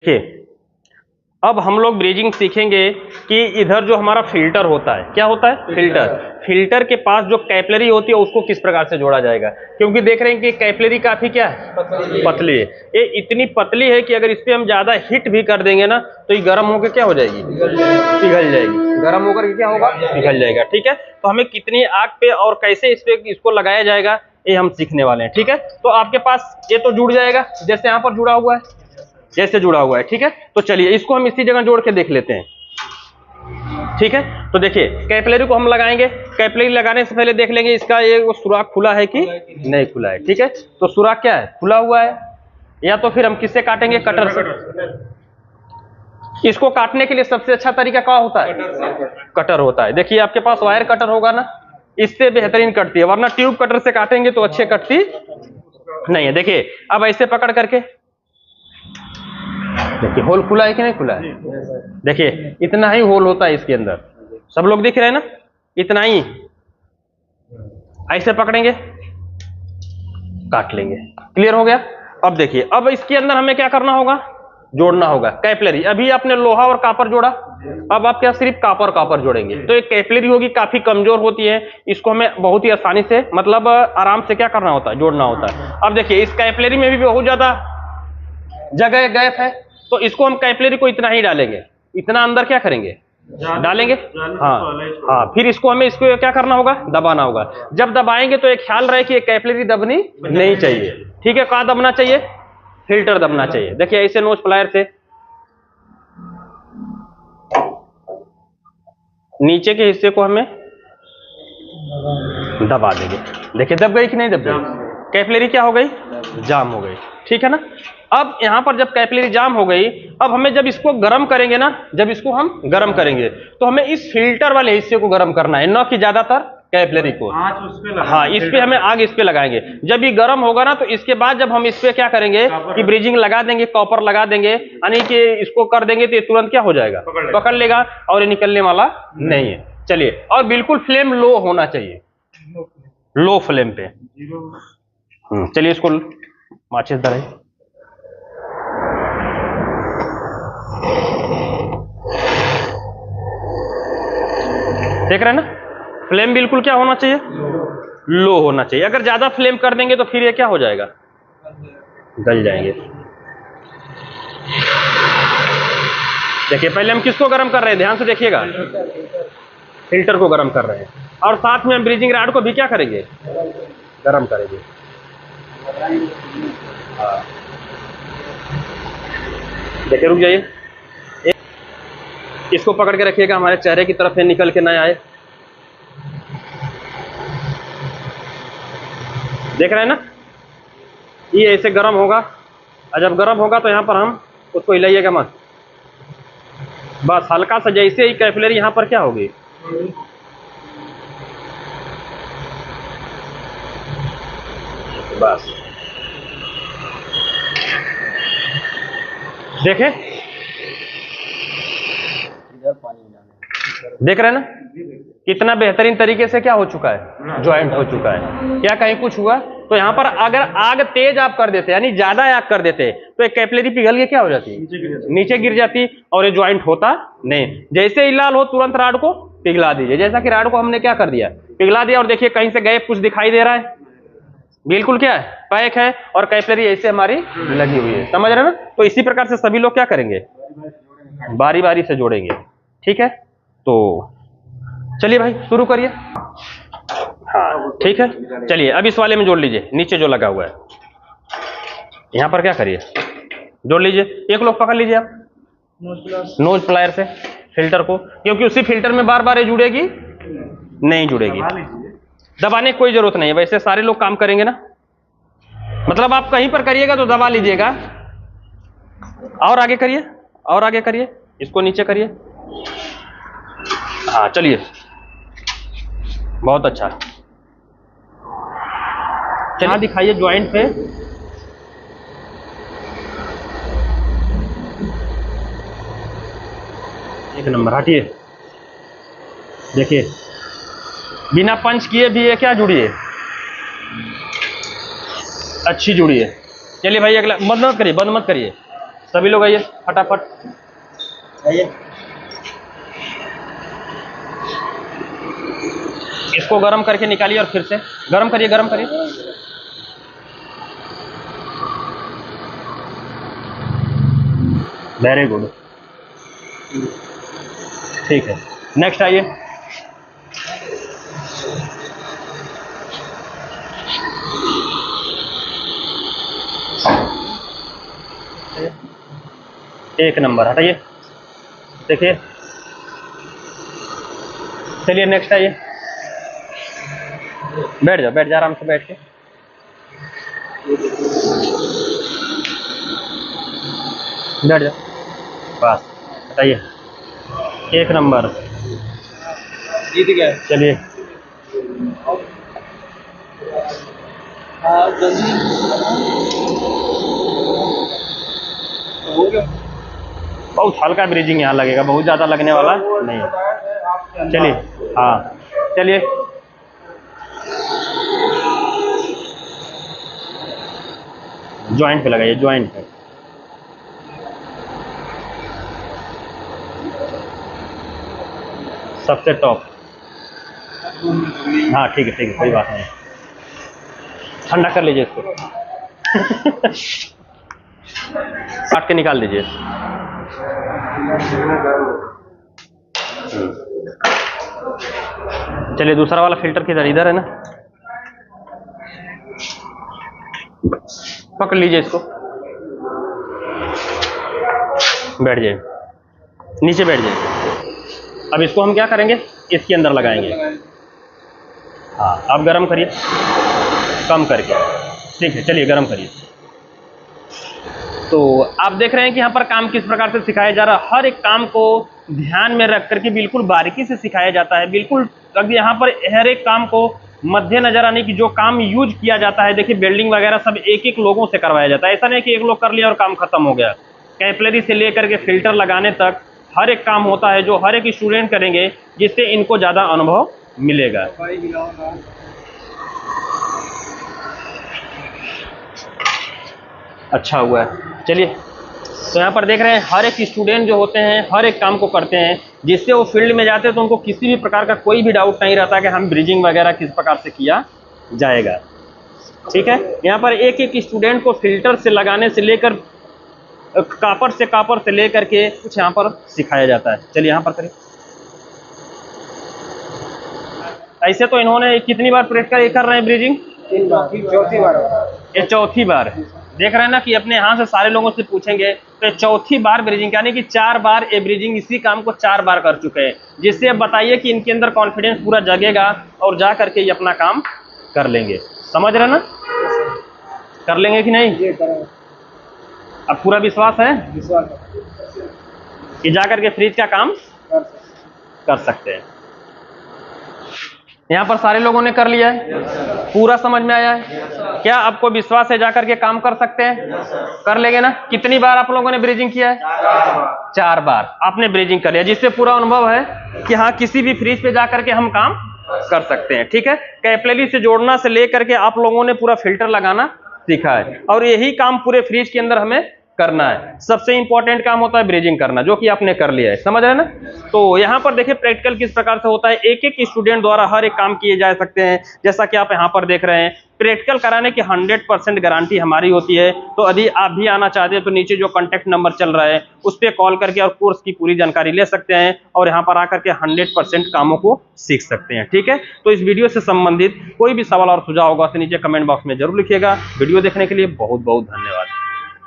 देखिए अब हम लोग ब्रीजिंग सीखेंगे कि इधर जो हमारा फिल्टर होता है, क्या होता है? फिल्टर के पास जो कैपिलरी होती है उसको किस प्रकार से जोड़ा जाएगा, क्योंकि देख रहे हैं कि कैपिलरी काफी क्या है? पतली है। ये इतनी पतली है कि अगर इस पे हम ज्यादा हिट भी कर देंगे ना तो ये गर्म होकर क्या हो जाएगी? पिघल जाएगी। गर्म होकर क्या होगा? पिघल जाएगा। ठीक है, तो हमें कितनी आग पे और कैसे इस पे इसको लगाया जाएगा ये हम सीखने वाले हैं। ठीक है, तो आपके पास ये तो जुड़ जाएगा जैसे यहाँ पर जुड़ा हुआ है, जैसे जुड़ा हुआ है। ठीक है, तो चलिए इसको हम इसी जगह जोड़ के देख लेते हैं। ठीक है, तो देखिए कैपिलरी को हम लगाएंगे। कैपिलरी लगाने से पहले देख लेंगे इसका ये वो सुराख खुला है कि नहीं खुला है। ठीक है, तो सुराख क्या है? खुला हुआ है। या तो फिर हम किससे काटेंगे? कटर से। इसको काटने के लिए सबसे अच्छा तरीका क्या होता है? कटर होता है। देखिए आपके पास वायर कटर होगा ना, इससे बेहतरीन कटती है, वरना ट्यूब कटर से काटेंगे तो अच्छे कटती नहीं है। देखिए अब ऐसे पकड़ करके देखिए होल खुला है कि नहीं खुला है? देखिए इतना ही होल होता है इसके अंदर, सब लोग दिख रहे हैं ना, इतना ही। ऐसे पकड़ेंगे, काट लेंगे। क्लियर हो गया? अब देखिए अब इसके अंदर हमें क्या करना होगा? जोड़ना होगा कैपिलरी। अभी आपने लोहा और कॉपर जोड़ा, अब आप क्या सिर्फ कॉपर जोड़ेंगे। तो एक कैपिलरी होगी काफी कमजोर होती है, इसको हमें बहुत ही आसानी से मतलब आराम से क्या करना होता है? जोड़ना होता है। अब देखिए इस कैपिलरी में भी बहुत ज्यादा जगह गैप है, तो इसको हम कैपिलरी को इतना ही डालेंगे, इतना अंदर क्या करेंगे? डालेंगे। हाँ, फिर इसको हमें इसको क्या करना होगा? दबाना होगा। जब दबाएंगे तो एक ख्याल रहे कि ये कैपिलरी दबनी नहीं चाहिए। ठीक है, कहाँ दबना चाहिए? फिल्टर दबना चाहिए। देखिए ऐसे नोज प्लायर से नीचे के हिस्से को हमें दबा देंगे। देखिए दब गई कि नहीं दब गई? कैपिलरी क्या हो गई? जाम हो गई। ठीक है ना। अब यहां पर जब कैपिलरी जाम हो गई, अब हमें जब इसको गर्म करेंगे ना, जब इसको हम गर्म करेंगे तो हमें इस फिल्टर वाले हिस्से को गर्म करना है, न कि ज्यादातर कैपिलरी को। हाँ, इस पे हमें आग इस पे लगाएंगे। जब ये गर्म होगा ना तो इसके बाद जब हम इस पे क्या करेंगे कि ब्रीजिंग लगा देंगे, कॉपर लगा देंगे, यानी कि इसको कर देंगे तो ये तुरंत क्या हो जाएगा? पकड़ लेगा और ये निकलने वाला नहीं है। चलिए, और बिल्कुल फ्लेम लो होना चाहिए, लो फ्लेम पे। चलिए इसको माचिस धरे। देख रहे हैं ना, फ्लेम बिल्कुल क्या होना चाहिए? लो होना चाहिए। अगर ज्यादा फ्लेम कर देंगे तो फिर ये क्या हो जाएगा? गल जाएंगे। देखिए पहले हम किसको गर्म कर रहे हैं, ध्यान से देखिएगा, फिल्टर को गर्म कर रहे हैं, और साथ में हम ब्रीजिंग रॉड को भी क्या करेंगे? गर्म करेंगे। हाँ देखिए, रुक जाइए, इसको पकड़ के रखिएगा, हमारे चेहरे की तरफ निकल के ना आए। देख रहे हैं ना, ये ऐसे गर्म होगा, और जब गर्म होगा तो यहाँ पर हम उसको हिलाइएगा मत, बस हल्का सा, जैसे ही कैपिलरी यहाँ पर क्या होगी? बस देखे, देख रहे हैं ना कितना बेहतरीन तरीके से क्या हो चुका है? ज्वाइंट हो चुका है। क्या कहीं कुछ हुआ? तो यहाँ पर अगर आग तेज आप कर देते, यानी ज्यादा आग कर देते, तो एक कैपिलरी पिघल के क्या हो जाती? नीचे गिर जाती, और ये ज्वाइंट होता नहीं। जैसे ही लाल हो तुरंत राड को पिघला दीजिए, जैसा कि राड को हमने क्या कर दिया? पिघला दिया। और देखिए कहीं से गैप कुछ दिखाई दे रहा है? बिल्कुल क्या है? पैक है, और कैपिलरी ऐसे हमारी लगी हुई है। समझ रहे ना? तो इसी प्रकार से सभी लोग क्या करेंगे? बारी बारी से जोड़ेंगे। ठीक है, तो चलिए भाई शुरू करिए। हाँ ठीक है, चलिए अब इस वाले में जोड़ लीजिए, नीचे जो लगा हुआ है यहाँ पर क्या करिए? जोड़ लीजिए। एक लोग पकड़ लीजिए आप नोज प्लायर से फिल्टर को, क्योंकि उसी फिल्टर में बार बार ये जुड़ेगी नहीं जुड़ेगी। दबाने की कोई जरूरत नहीं है, वैसे सारे लोग काम करेंगे ना, मतलब आप कहीं पर करिएगा तो दबा लीजिएगा। और आगे करिए, और आगे करिए, इसको नीचे करिए। हाँ चलिए, बहुत अच्छा। यहाँ दिखाइए ज्वाइंट पे, एक नंबर। हटिए, देखिए बिना पंच किए भी ये क्या जुड़ी है? अच्छी जुड़ी है। चलिए भाई अगला, बंद मत करिए, बंद मत करिए, सभी लोग आइए फटाफट आइए। इसको गर्म करके निकालिए और फिर से गर्म करिए, गर्म करिए। वेरी गुड, ठीक है। नेक्स्ट आइए। एक नंबर, हटाइए, देखिए। चलिए नेक्स्ट आइए। बैठ जाओ, बैठ जाओ, आराम से बैठ के। बैठ जाओ, बस, हटाइए। एक नंबर, जीत गए। चलिए। जल्दी हो गया। बहुत हल्का ब्रीजिंग यहाँ लगेगा, बहुत ज़्यादा लगने वाला नहीं। चलिए, हाँ चलिए। जॉइंट पे लगाइए, जॉइंट पे। सबसे टॉप। हाँ ठीक है, कोई बात नहीं। ठंडा कर लीजिए इसको। काट के निकाल दीजिए। चलिए, दूसरा वाला फिल्टर किधर? इधर है ना, पकड़ लीजिए इसको। बैठ जाइए, नीचे बैठ जाइए। अब इसको हम क्या करेंगे, इसके अंदर लगाएंगे। हाँ, अब गरम करिए, कम करके। ठीक है, चलिए गरम करिए। तो आप देख रहे हैं कि यहाँ पर काम किस प्रकार से सिखाया जा रहा है। हर एक काम को ध्यान में रख करके बिल्कुल बारीकी से सिखाया जाता है। बिल्कुल यहाँ पर हर एक काम को मध्य नजर आने की, जो काम यूज किया जाता है, देखिए बिल्डिंग वगैरह सब एक एक लोगों से करवाया जाता है। ऐसा नहीं कि एक लोग कर लिया और काम खत्म हो गया। कैपिलरी से लेकर के फिल्टर लगाने तक हर एक काम होता है जो हर एक स्टूडेंट करेंगे, जिससे इनको ज़्यादा अनुभव मिलेगा। अच्छा हुआ है। चलिए, तो यहाँ पर देख रहे हैं हर एक स्टूडेंट जो होते हैं हर एक काम को करते हैं, जिससे वो फील्ड में जाते हैं तो उनको किसी भी प्रकार का कोई भी डाउट नहीं रहता कि हम ब्रिजिंग वगैरह किस प्रकार से किया जाएगा। ठीक है, यहाँ पर एक एक स्टूडेंट को फिल्टर से लगाने से लेकर कापर से लेकर के कुछ यहाँ पर सिखाया जाता है। चलिए यहाँ पर करिए। ऐसे तो इन्होंने कितनी बार प्रैक्टिकल कर रहे हैं ब्रिजिंग? चौथी बार। ये चौथी बार है। देख रहे हैं ना कि अपने यहाँ से सारे लोगों से पूछेंगे तो चौथी बार ब्रिजिंग, यानी कि 4 बार ये ब्रिजिंग इसी काम को 4 बार कर चुके हैं। जिससे अब बताइए कि इनके अंदर कॉन्फिडेंस पूरा जगेगा और जा करके ये अपना काम कर लेंगे। समझ रहे ना? कर लेंगे कि नहीं? अब पूरा विश्वास है कि जा करके फ्रिज का काम कर सकते हैं। यहाँ पर सारे लोगों ने कर लिया है, पूरा समझ में आया है? क्या आपको विश्वास है जाकर के काम कर सकते हैं? कर लेंगे ना? कितनी बार आप लोगों ने ब्रिजिंग किया है? 4 बार आपने ब्रिजिंग कर लिया, जिससे पूरा अनुभव है कि हाँ किसी भी फ्रिज पे जाकर के हम काम कर सकते हैं। ठीक है, कैपिलरी से जोड़ना से लेकर के आप लोगों ने पूरा फिल्टर लगाना सीखा है, और यही काम पूरे फ्रिज के अंदर हमें करना है। सबसे इंपॉर्टेंट काम होता है ब्रिजिंग करना, जो कि आपने कर लिया है। समझ रहे हैं ना? तो यहाँ पर देखिए प्रैक्टिकल किस प्रकार से होता है। एक एक स्टूडेंट द्वारा हर एक काम किए जा सकते हैं। जैसा कि आप यहाँ पर देख रहे हैं, प्रैक्टिकल कराने की 100% गारंटी हमारी होती है। तो यदि आप भी आना चाहते हैं तो नीचे जो कॉन्टैक्ट नंबर चल रहा है उस पर कॉल करके और कोर्स की पूरी जानकारी ले सकते हैं, और यहाँ पर आकर के 100% कामों को सीख सकते हैं। ठीक है, तो इस वीडियो से संबंधित कोई भी सवाल और सुझाव होगा तो नीचे कमेंट बॉक्स में जरूर लिखिएगा। वीडियो देखने के लिए बहुत बहुत धन्यवाद।